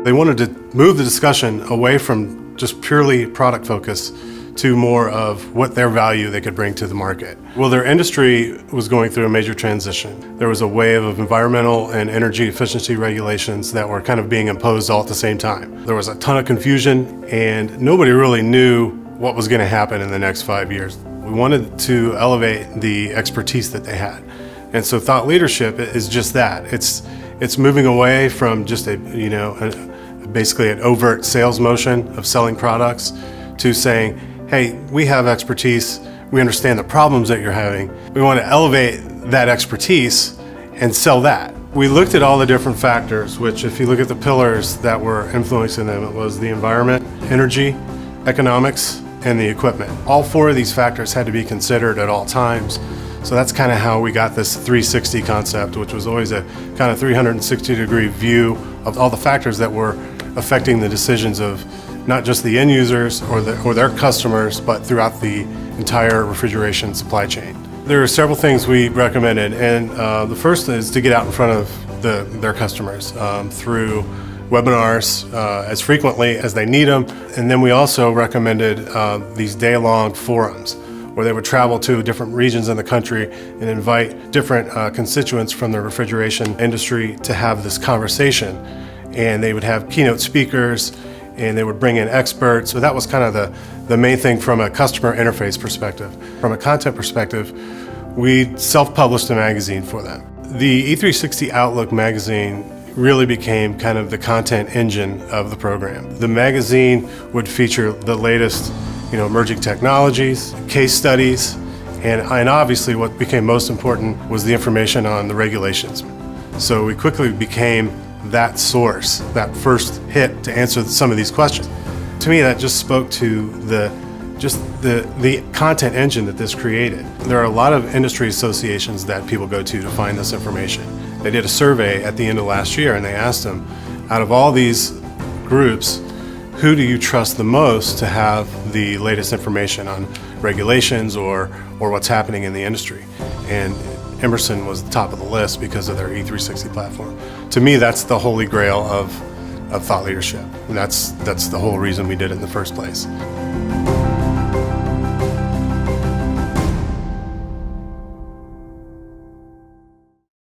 They wanted to move the discussion away from just purely product focus to more of what their value they could bring to the market. Well, their industry was going through a major transition. There was a wave of environmental and energy efficiency regulations that were kind of being imposed all at the same time. There was a ton of confusion and nobody really knew what was going to happen in the next 5 years. We wanted to elevate the expertise that they had. And so thought leadership is just that. It's moving away from just basically an overt sales motion of selling products to saying, hey, we have expertise, we understand the problems that you're having. We want to elevate that expertise and sell that. We looked at all the different factors, which if you look at the pillars that were influencing them, it was the environment, energy, economics, and the equipment. All four of these factors had to be considered at all times. So that's kind of how we got this 360 concept, which was always a kind of 360-degree view of all the factors that were affecting the decisions of not just the end users or their customers, but throughout the entire refrigeration supply chain. There are several things we recommended, and the first is to get out in front of their customers through webinars as frequently as they need them. And then we also recommended these day-long forums where they would travel to different regions in the country and invite different constituents from the refrigeration industry to have this conversation. And they would have keynote speakers, and they would bring in experts. So that was kind of the main thing from a customer interface perspective. From a content perspective, we self-published a magazine for them. The E360 Outlook magazine really became kind of the content engine of the program. The magazine would feature the latest emerging technologies, case studies, and obviously what became most important was the information on the regulations. So we quickly became that source, that first hit to answer some of these questions. To me, that just spoke to the content engine that this created. There are a lot of industry associations that people go to find this information. They did a survey at the end of last year and they asked them, out of all these groups, who do you trust the most to have the latest information on regulations or what's happening in the industry? And Emerson was the top of the list because of their E360 platform. To me, that's the holy grail of thought leadership. And that's the whole reason we did it in the first place.